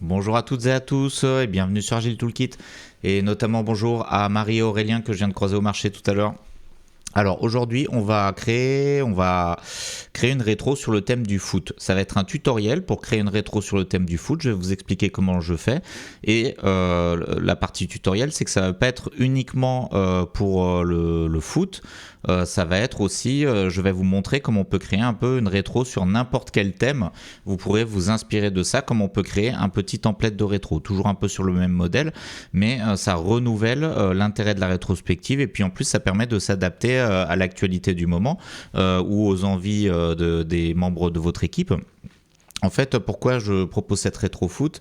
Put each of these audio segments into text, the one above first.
Bonjour à toutes et à tous et bienvenue sur Agile Toolkit et notamment bonjour à Marie et Aurélien que je viens de croiser au marché tout à l'heure. Alors aujourd'hui on va créer une rétro sur le thème du foot. Ça va être un tutoriel pour créer une rétro sur le thème du foot. Je vais vous expliquer comment je fais. Et la partie tutoriel, c'est que ça va pas être uniquement pour le foot. Ça va être aussi, je vais vous montrer comment on peut créer un peu une rétro sur n'importe quel thème. Vous pourrez vous inspirer de ça, comment on peut créer un petit template de rétro. Toujours un peu sur le même modèle, mais ça renouvelle l'intérêt de la rétrospective et puis en plus ça permet de s'adapter à l'actualité du moment ou aux envies des membres de votre équipe. En fait, pourquoi je propose cette rétro-foot,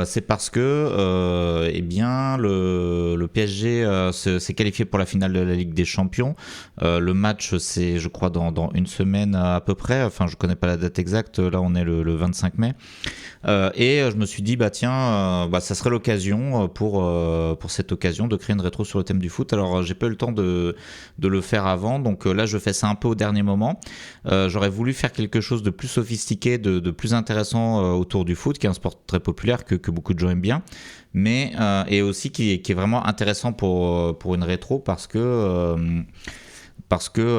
c'est parce que eh bien, le PSG s'est qualifié pour la finale de la Ligue des Champions. Le match, c'est, je crois, dans une semaine à peu près. Enfin, je ne connais pas la date exacte. Là, on est le 25 mai. Et je me suis dit, bah tiens, ça serait l'occasion pour cette occasion de créer une rétro sur le thème du foot. Alors, j'ai pas eu le temps de le faire avant. Donc là, je fais ça un peu au dernier moment. J'aurais voulu faire quelque chose de plus sophistiqué, de plus intéressant autour du foot, qui est un sport très populaire que beaucoup de gens aiment bien, mais et aussi qui est vraiment intéressant pour une rétro parce que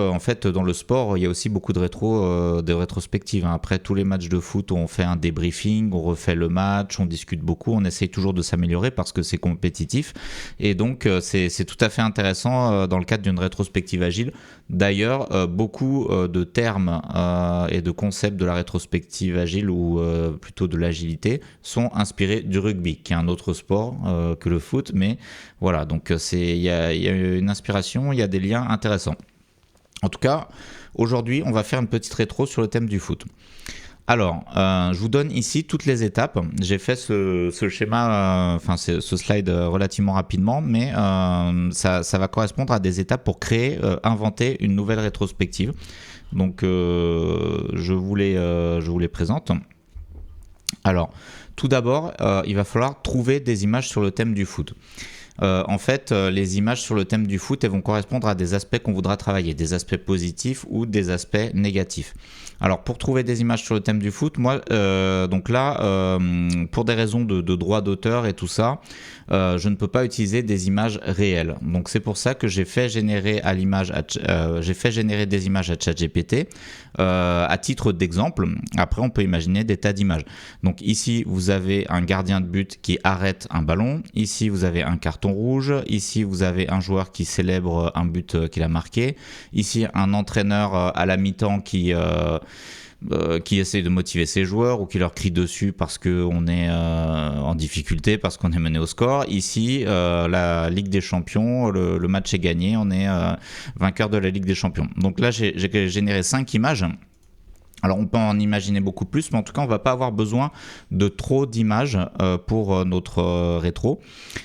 en fait dans le sport il y a aussi beaucoup de rétrospectives. Après tous les matchs de foot on fait un débriefing, on refait le match, on discute beaucoup, on essaye toujours de s'améliorer parce que c'est compétitif et donc c'est tout à fait intéressant dans le cadre d'une rétrospective agile. D'ailleurs beaucoup de termes et de concepts de la rétrospective agile ou plutôt de l'agilité sont inspirés du rugby qui est un autre sport que le foot, mais voilà, donc il y a une inspiration, il y a des liens intéressants. En tout cas, aujourd'hui, on va faire une petite rétro sur le thème du foot. Alors, je vous donne ici toutes les étapes. J'ai fait ce schéma, ce slide relativement rapidement, mais ça va correspondre à des étapes pour créer, inventer une nouvelle rétrospective. Donc, je vous les présente. Alors, tout d'abord, il va falloir trouver des images sur le thème du foot. En fait, les images sur le thème du foot, elles vont correspondre à des aspects qu'on voudra travailler, des aspects positifs ou des aspects négatifs. Alors, pour trouver des images sur le thème du foot, moi, donc là, pour des raisons de droit d'auteur et tout ça, je ne peux pas utiliser des images réelles. Donc, c'est pour ça que j'ai fait générer des images à ChatGPT à titre d'exemple. Après, on peut imaginer des tas d'images. Donc, ici, vous avez un gardien de but qui arrête un ballon. Ici, vous avez un carton rouge. Ici, vous avez un joueur qui célèbre un but qu'il a marqué. Ici, un entraîneur à la mi-temps qui essaie de motiver ses joueurs ou qui leur crie dessus parce qu'on est en difficulté, parce qu'on est mené au score. Ici, la Ligue des Champions, le match est gagné, on est vainqueur de la Ligue des Champions. Donc là, j'ai généré 5 images. Alors on peut en imaginer beaucoup plus, mais en tout cas on ne va pas avoir besoin de trop d'images pour notre rétro,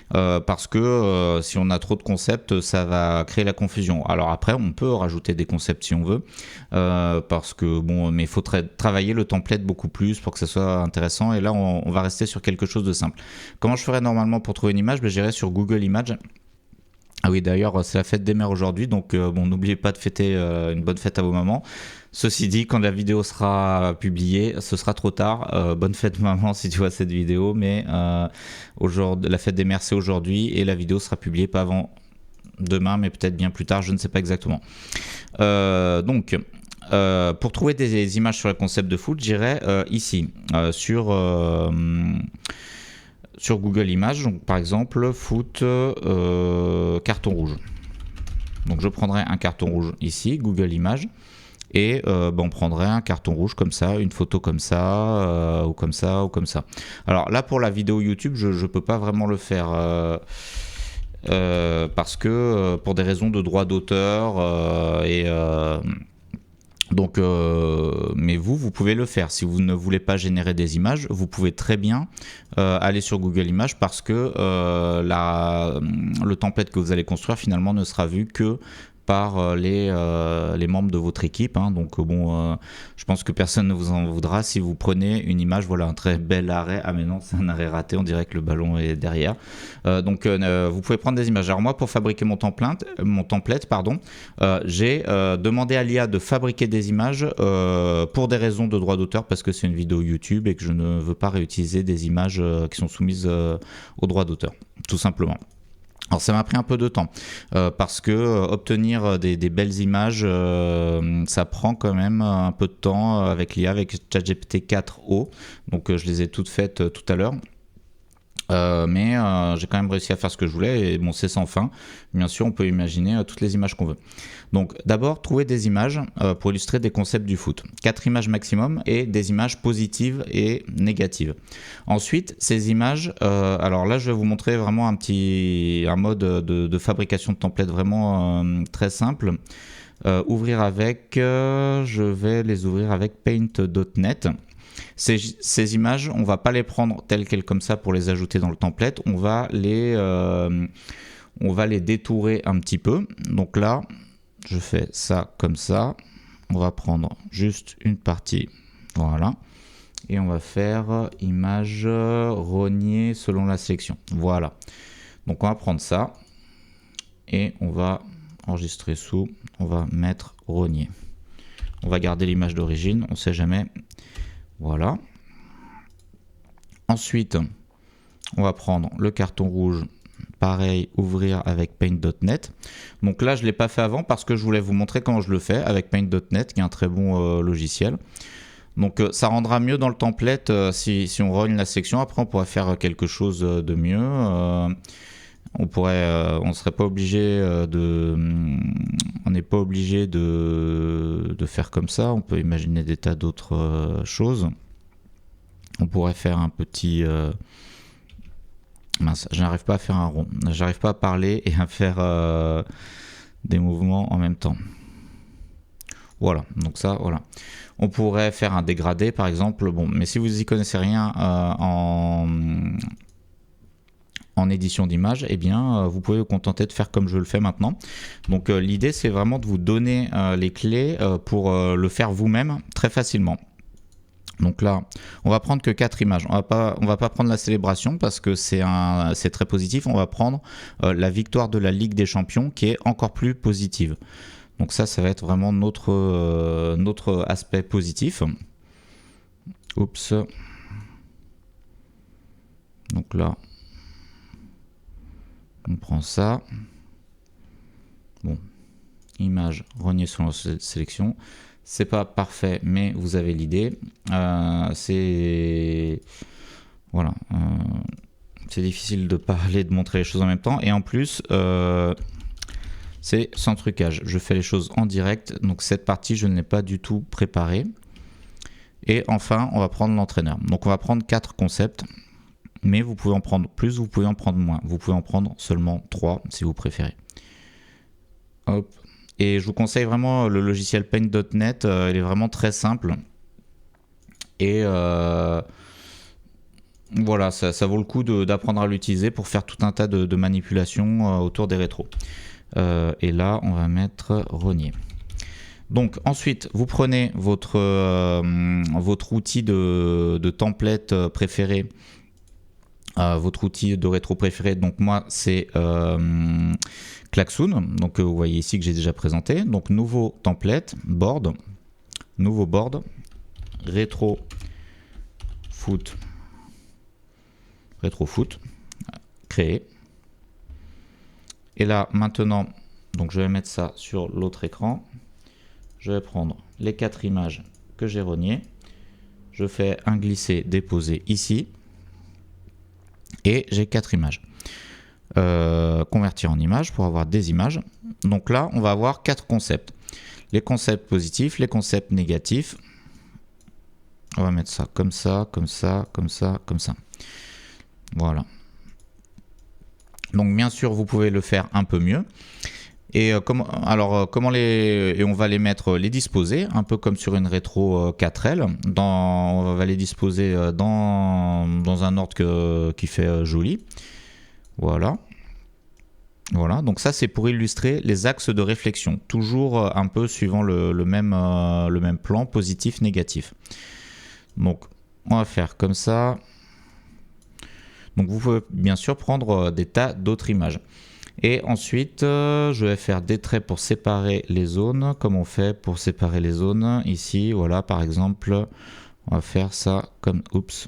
parce que si on a trop de concepts, ça va créer la confusion. Alors après on peut rajouter des concepts si on veut, parce que bon, mais il faut travailler le template beaucoup plus pour que ça soit intéressant, et là on va rester sur quelque chose de simple. Comment je ferais normalement pour trouver une image? J'irais sur Google Images. Ah oui, d'ailleurs, c'est la fête des mères aujourd'hui, donc n'oubliez pas de fêter une bonne fête à vos mamans. Ceci dit, quand la vidéo sera publiée, ce sera trop tard. Bonne fête maman si tu vois cette vidéo, mais la fête des mères c'est aujourd'hui et la vidéo sera publiée pas avant demain, mais peut-être bien plus tard, je ne sais pas exactement. Pour trouver des images sur le concept de foot, j'irai ici, sur Google Images, donc par exemple foot carton rouge. Donc je prendrai un carton rouge ici, Google Images, et on prendrait un carton rouge comme ça, une photo comme ça, ou comme ça, ou comme ça. Alors là pour la vidéo YouTube, je ne peux pas vraiment le faire parce que pour des raisons de droit d'auteur donc, mais vous pouvez le faire. Si vous ne voulez pas générer des images, vous pouvez très bien aller sur Google Images parce que le template que vous allez construire finalement ne sera vu que par les membres de votre équipe. Hein. Donc bon, je pense que personne ne vous en voudra si vous prenez une image, voilà, un très bel arrêt. Ah mais non, c'est un arrêt raté, on dirait que le ballon est derrière. Donc vous pouvez prendre des images. Alors moi, pour fabriquer mon template, j'ai demandé à l'IA de fabriquer des images pour des raisons de droit d'auteur, parce que c'est une vidéo YouTube et que je ne veux pas réutiliser des images qui sont soumises au droit d'auteur, tout simplement. Alors ça m'a pris un peu de temps parce que obtenir des belles images, ça prend quand même un peu de temps avec l'IA, avec ChatGPT 4o. Donc je les ai toutes faites tout à l'heure. Mais j'ai quand même réussi à faire ce que je voulais et bon, c'est sans fin. Bien sûr, on peut imaginer toutes les images qu'on veut. Donc d'abord, trouver des images pour illustrer des concepts du foot. 4 images maximum et des images positives et négatives. Ensuite, ces images, alors là, je vais vous montrer vraiment un mode de fabrication de templates vraiment très simple. Ouvrir avec, je vais les ouvrir avec Paint.net. Ces images, on ne va pas les prendre telles quelles comme ça pour les ajouter dans le template. On va les détourer un petit peu. Donc là, je fais ça comme ça. On va prendre juste une partie. Voilà. Et on va faire image rogner selon la sélection. Voilà. Donc on va prendre ça. Et on va enregistrer sous. On va mettre rogner. On va garder l'image d'origine. On ne sait jamais. Voilà. Ensuite, on va prendre le carton rouge, pareil, ouvrir avec Paint.net. Donc là, je ne l'ai pas fait avant parce que je voulais vous montrer comment je le fais avec Paint.net, qui est un très bon logiciel. Donc ça rendra mieux dans le template si on rogne la section. Après, on pourrait faire quelque chose de mieux. On serait pas obligé on n'est pas obligé de faire comme ça. On peut imaginer des tas d'autres choses. On pourrait faire un petit mince, je n'arrive pas à faire un rond. J'arrive pas à parler et à faire des mouvements en même temps. Voilà, donc ça, voilà. On pourrait faire un dégradé par exemple. Bon, mais si vous y connaissez rien en édition d'image, eh bien, vous pouvez vous contenter de faire comme je le fais maintenant. Donc l'idée, c'est vraiment de vous donner les clés pour le faire vous-même très facilement. Donc là, on va prendre que 4 images. On va pas prendre la célébration parce que c'est très positif. On va prendre la victoire de la Ligue des Champions qui est encore plus positive. Donc ça va être vraiment notre aspect positif. Oups. Donc là, on prend ça. Bon, image rogner sur la sélection. C'est pas parfait, mais vous avez l'idée. C'est voilà, c'est difficile de parler, de montrer les choses en même temps. Et en plus, c'est sans trucage. Je fais les choses en direct, donc cette partie, je ne l'ai pas du tout préparée. Et enfin, on va prendre l'entraîneur. Donc on va prendre 4 concepts. Mais vous pouvez en prendre plus, vous pouvez en prendre moins. Vous pouvez en prendre seulement 3 si vous préférez. Hop. Et je vous conseille vraiment le logiciel Paint.net. Il est vraiment très simple. Et voilà, ça vaut le coup d'apprendre à l'utiliser pour faire tout un tas de manipulations autour des rétros. Et là, on va mettre rogner. Donc ensuite, vous prenez votre outil de template préféré. Votre outil de rétro préféré, donc moi c'est Klaxoon, donc vous voyez ici que j'ai déjà présenté. Donc nouveau template, board, nouveau board, rétro foot, créé. Et là maintenant, donc je vais mettre ça sur l'autre écran. Je vais prendre les 4 images que j'ai rognées. Je fais un glisser déposer ici. Et j'ai 4 images. Convertir en images pour avoir des images. Donc là, on va avoir 4 concepts. Les concepts positifs, les concepts négatifs. On va mettre ça comme ça, comme ça, comme ça, comme ça. Voilà. Donc bien sûr, vous pouvez le faire un peu mieux. Et on va les mettre, les disposer, un peu comme sur une rétro 4L. On va les disposer dans un ordre qui fait joli. Voilà. Voilà, donc ça c'est pour illustrer les axes de réflexion, toujours un peu suivant le même plan, positif, négatif. Donc on va faire comme ça. Donc vous pouvez bien sûr prendre des tas d'autres images. Et ensuite, je vais faire des traits pour séparer les zones, comme on fait pour séparer les zones. Ici, voilà, par exemple, on va faire ça comme... Oups.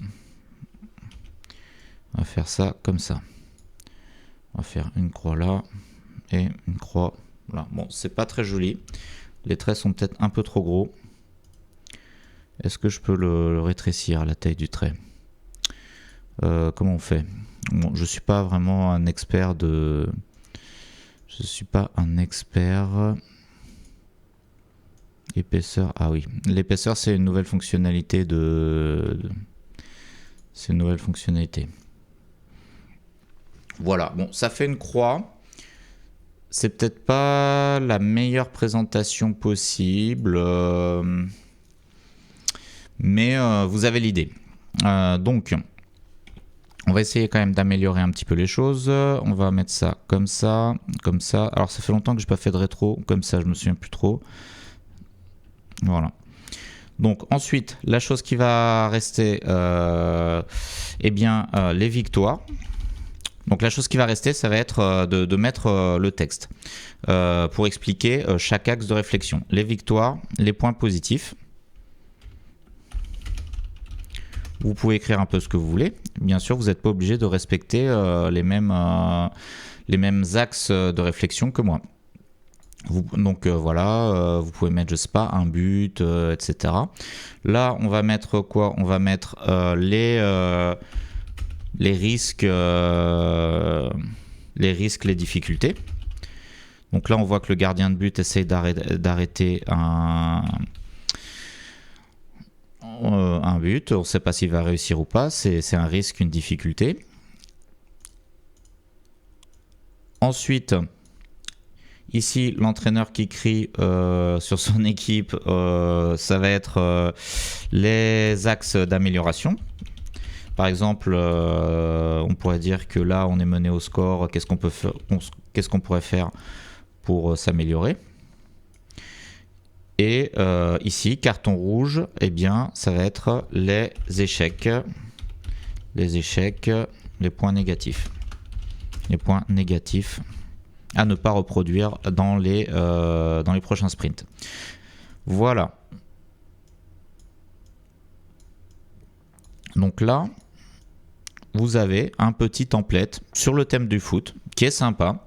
On va faire ça comme ça. On va faire une croix là et une croix là. Bon, c'est pas très joli. Les traits sont peut-être un peu trop gros. Est-ce que je peux le rétrécir, la taille du trait? Comment on fait? Bon, je suis pas vraiment un expert de... Je suis pas un expert. Épaisseur, ah oui. L'épaisseur, c'est une nouvelle fonctionnalité C'est une nouvelle fonctionnalité. Voilà, bon, ça fait une croix. C'est peut-être pas la meilleure présentation possible, mais vous avez l'idée. Donc, on va essayer quand même d'améliorer un petit peu les choses. On va mettre ça comme ça, comme ça. Alors, ça fait longtemps que je n'ai pas fait de rétro, comme ça, je me souviens plus trop. Voilà. Donc, ensuite, la chose qui va rester, eh bien, les victoires. Donc la chose qui va rester, ça va être de mettre le texte pour expliquer chaque axe de réflexion. Les victoires, les points positifs. Vous pouvez écrire un peu ce que vous voulez. Bien sûr, vous n'êtes pas obligé de respecter les mêmes axes de réflexion que moi. Donc voilà, vous pouvez mettre, je sais pas, un but, etc. Là, on va mettre quoi? On va mettre les risques, les difficultés. Donc là, on voit que le gardien de but essaye d'arrêter un but. On ne sait pas s'il va réussir ou pas. C'est un risque, une difficulté. Ensuite, ici, l'entraîneur qui crie sur son équipe, ça va être les axes d'amélioration. Par exemple, on pourrait dire que là, on est mené au score. Qu'est-ce qu'on pourrait faire pour s'améliorer? Et ici, carton rouge, eh bien, ça va être les échecs, les points négatifs. Les points négatifs à ne pas reproduire dans les prochains sprints. Voilà. Donc là, vous avez un petit template sur le thème du foot qui est sympa.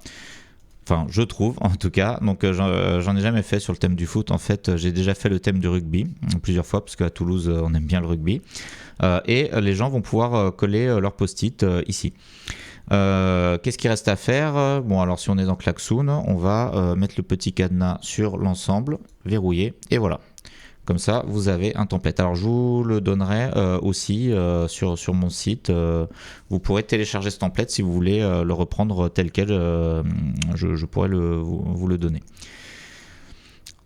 Enfin, je trouve en tout cas. Donc, j'en ai jamais fait sur le thème du foot. En fait, j'ai déjà fait le thème du rugby plusieurs fois parce qu'à Toulouse, on aime bien le rugby. Et les gens vont pouvoir coller leur post-it ici. Qu'est-ce qu'il reste à faire? Bon, alors si on est dans Klaxoon, on va mettre le petit cadenas sur l'ensemble, verrouiller, et voilà. Comme ça, vous avez un template. Alors, je vous le donnerai aussi sur mon site. Vous pourrez télécharger ce template si vous voulez le reprendre tel quel. Je pourrais vous le donner.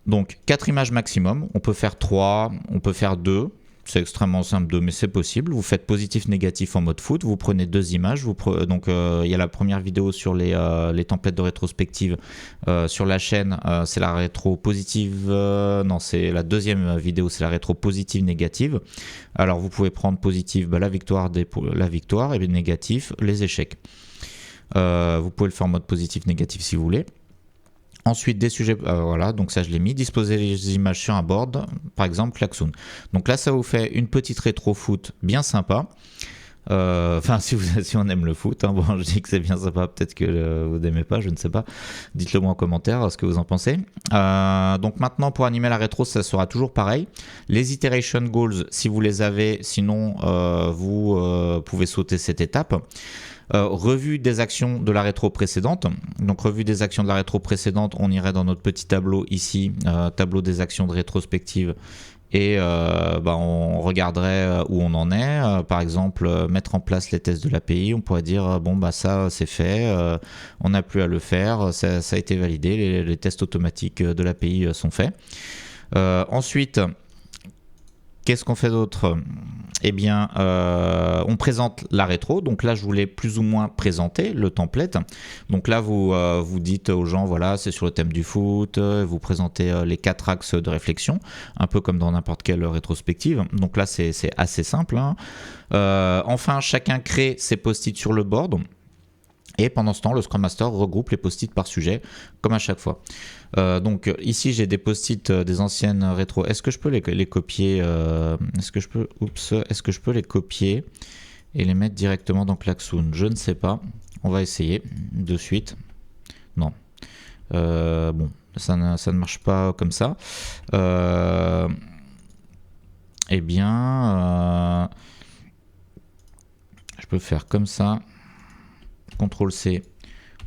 Donc, 4 images maximum. On peut faire 3, on peut faire 2. C'est extrêmement simple, 2, mais c'est possible. Vous faites positif, négatif en mode foot. Vous prenez 2 images. Donc, il y a la première vidéo sur les templates de rétrospective sur la chaîne. C'est la rétro positive. Non, c'est la deuxième vidéo. C'est la rétro positive, négative. Alors, vous pouvez prendre positive, la victoire, et négatif, les échecs. Vous pouvez le faire en mode positif, négatif si vous voulez. Ensuite, des sujets, voilà, donc ça je l'ai mis. Disposer les images sur un board, par exemple Klaxoon. Donc là, ça vous fait une petite rétro foot bien sympa. Enfin, si on aime le foot, hein, bon, je dis que c'est bien sympa, peut-être que vous n'aimez pas, je ne sais pas. Dites-le moi en commentaire ce que vous en pensez. Donc maintenant, pour animer la rétro, ça sera toujours pareil. Les iteration goals, si vous les avez, sinon vous pouvez sauter cette étape. Revue des actions de la rétro précédente. Donc revue des actions de la rétro précédente, on irait dans notre petit tableau ici, tableau des actions de rétrospective, et on regarderait où on en est. Par exemple, mettre en place les tests de l'API, on pourrait dire ça c'est fait, on n'a plus à le faire, ça a été validé, les tests automatiques de l'API sont faits. Ensuite, Qu'est-ce qu'on fait d'autre? Eh bien, on présente la rétro. Donc là, je voulais plus ou moins présenter le template. Donc là, vous dites aux gens, voilà, c'est sur le thème du foot. Vous présentez les 4 axes de réflexion, un peu comme dans n'importe quelle rétrospective. Donc là, c'est assez simple, hein. Enfin, chacun crée ses post-it sur le board. Et pendant ce temps, le Scrum Master regroupe les post-it par sujet, comme à chaque fois. Donc ici, j'ai des post-it des anciennes rétro. Est-ce que je peux les copier Est-ce que je peux les copier et les mettre directement dans Klaxoon? Je ne sais pas. On va essayer de suite. Non. Bon, ça ne marche pas comme ça. Eh bien, je peux faire comme ça. CTRL-C,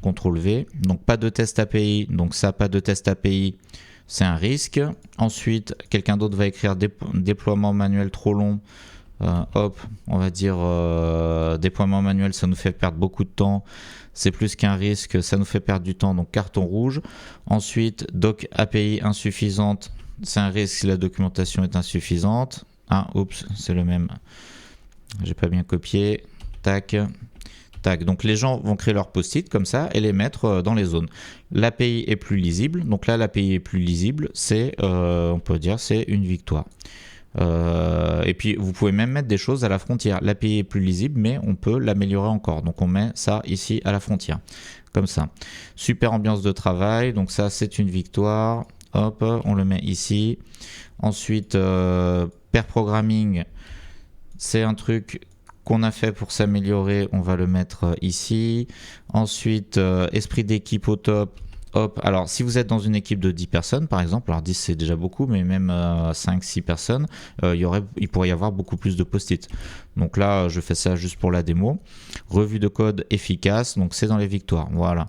CTRL-V. Donc pas de test API, donc ça, pas de test API, c'est un risque. Ensuite, quelqu'un d'autre va écrire déploiement manuel trop long. Hop, on va dire déploiement manuel, ça nous fait perdre beaucoup de temps. C'est plus qu'un risque, ça nous fait perdre du temps, donc carton rouge. Ensuite, doc API insuffisante, c'est un risque si la documentation est insuffisante. Ah, oups, c'est le même. J'ai pas bien copié. Tac. Tac. Donc les gens vont créer leur post-it comme ça et les mettre dans les zones. L'API est plus lisible. Donc là, l'API est plus lisible. C'est, on peut dire, c'est une victoire. Et puis vous pouvez même mettre des choses à la frontière. L'API est plus lisible, mais on peut l'améliorer encore. Donc on met ça ici à la frontière, comme ça. Super ambiance de travail. Donc ça, c'est une victoire. Hop, on le met ici. Ensuite, pair programming, c'est un truc qu'on a fait pour s'améliorer, on va le mettre ici. Ensuite, esprit d'équipe au top. Hop. Alors, si vous êtes dans une équipe de 10 personnes, par exemple, alors 10 c'est déjà beaucoup, mais même 5-6 personnes, il pourrait y avoir beaucoup plus de post-it. Donc là, je fais ça juste pour la démo. Revue de code efficace, donc c'est dans les victoires. Voilà.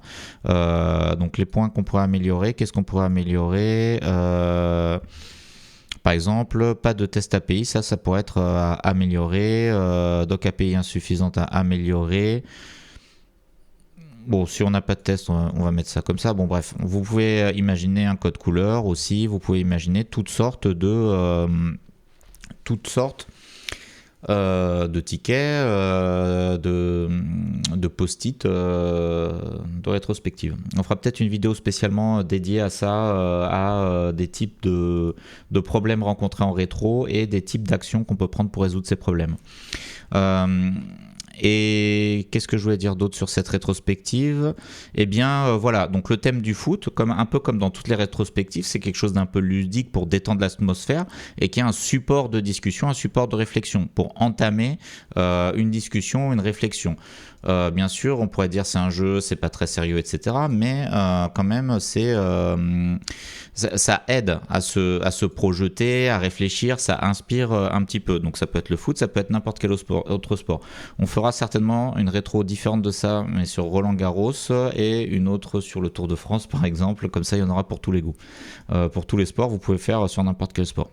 Donc les points qu'on pourrait améliorer, qu'est-ce qu'on pourrait améliorer par exemple, pas de test API, ça pourrait être amélioré. Doc API insuffisante à améliorer. Bon, si on n'a pas de test, on va mettre ça comme ça. Bon, bref, vous pouvez imaginer un code couleur aussi. Vous pouvez imaginer toutes sortes de tickets, de post-it, de rétrospective. On fera peut-être une vidéo spécialement dédiée à ça, à des types de problèmes rencontrés en rétro et des types d'actions qu'on peut prendre pour résoudre ces problèmes. Et qu'est-ce que je voulais dire d'autre sur cette rétrospective? Eh bien, voilà, donc le thème du foot, un peu comme dans toutes les rétrospectives, c'est quelque chose d'un peu ludique pour détendre l'atmosphère et qui est un support de discussion, un support de réflexion pour entamer une discussion, une réflexion. Bien sûr, on pourrait dire c'est un jeu, c'est pas très sérieux, etc. Mais quand même, ça aide à se projeter, à réfléchir, ça inspire un petit peu. Donc ça peut être le foot, ça peut être n'importe quel autre sport. On fera certainement une rétro différente de ça, mais sur Roland-Garros et une autre sur le Tour de France, par exemple. Comme ça, il y en aura pour tous les goûts. Pour tous les sports, vous pouvez faire sur n'importe quel sport.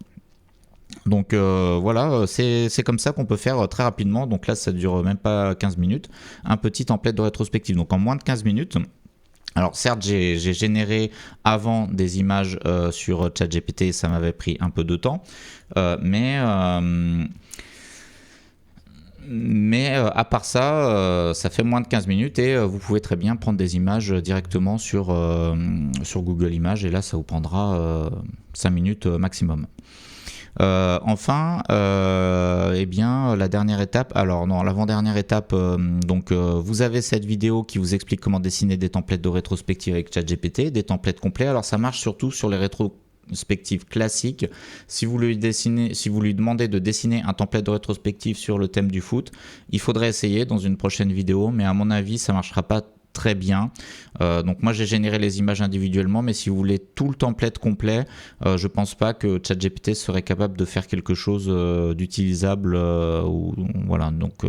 Donc voilà, c'est comme ça qu'on peut faire très rapidement. Donc là, ça dure même pas 15 minutes. Un petit template de rétrospective. Donc en moins de 15 minutes. Alors certes, j'ai généré avant des images sur ChatGPT, ça m'avait pris un peu de temps. Mais à part ça, ça fait moins de 15 minutes et vous pouvez très bien prendre des images directement sur Google Images. Et là, ça vous prendra 5 minutes maximum. Enfin, eh bien, la dernière étape, alors non, l'avant-dernière étape, vous avez cette vidéo qui vous explique comment dessiner des templates de rétrospective avec ChatGPT, des templates complets. Alors ça marche surtout sur les rétrospectives classiques. Si vous lui demandez de dessiner un template de rétrospective sur le thème du foot, il faudrait essayer dans une prochaine vidéo, mais à mon avis, ça marchera pas très bien. Donc moi j'ai généré les images individuellement, mais si vous voulez tout le template complet, je pense pas que ChatGPT serait capable de faire quelque chose d'utilisable. Voilà, donc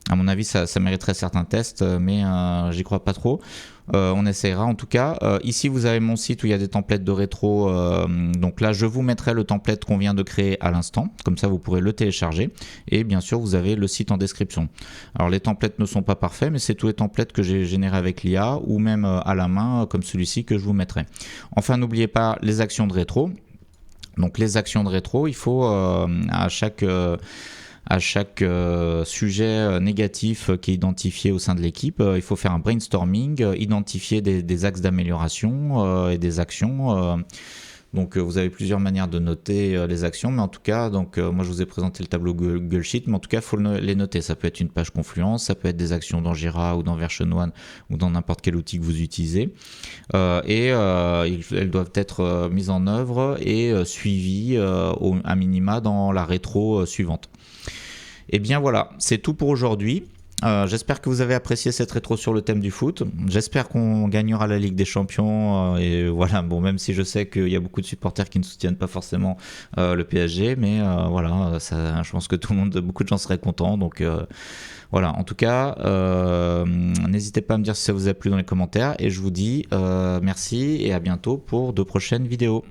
à mon avis ça mériterait certains tests, mais j'y crois pas trop. On essaiera en tout cas. Ici vous avez mon site où il y a des templates de rétro, donc là je vous mettrai le template qu'on vient de créer à l'instant, comme ça vous pourrez le télécharger, et bien sûr vous avez le site en description. Alors les templates ne sont pas parfaits, mais c'est tous les templates que j'ai générés avec l'IA ou même à la main comme celui-ci que je vous mettrai. Enfin n'oubliez pas les actions de rétro. Donc les actions de rétro, il faut à chaque sujet négatif qui est identifié au sein de l'équipe, il faut faire un brainstorming, identifier des axes d'amélioration et des actions. Donc vous avez plusieurs manières de noter les actions, mais en tout cas, moi je vous ai présenté le tableau Google Sheet, mais en tout cas il faut les noter. Ça peut être une page Confluence, ça peut être des actions dans Jira ou dans Version1 ou dans n'importe quel outil que vous utilisez. Elles doivent être mises en œuvre et suivies à minima dans la rétro suivante. Et bien voilà, c'est tout pour aujourd'hui. J'espère que vous avez apprécié cette rétro sur le thème du foot. J'espère qu'on gagnera la Ligue des Champions. Et voilà, bon, même si je sais qu'il y a beaucoup de supporters qui ne soutiennent pas forcément le PSG, mais voilà, je pense que beaucoup de gens seraient contents. Donc voilà, en tout cas, n'hésitez pas à me dire si ça vous a plu dans les commentaires. Et je vous dis merci et à bientôt pour de prochaines vidéos.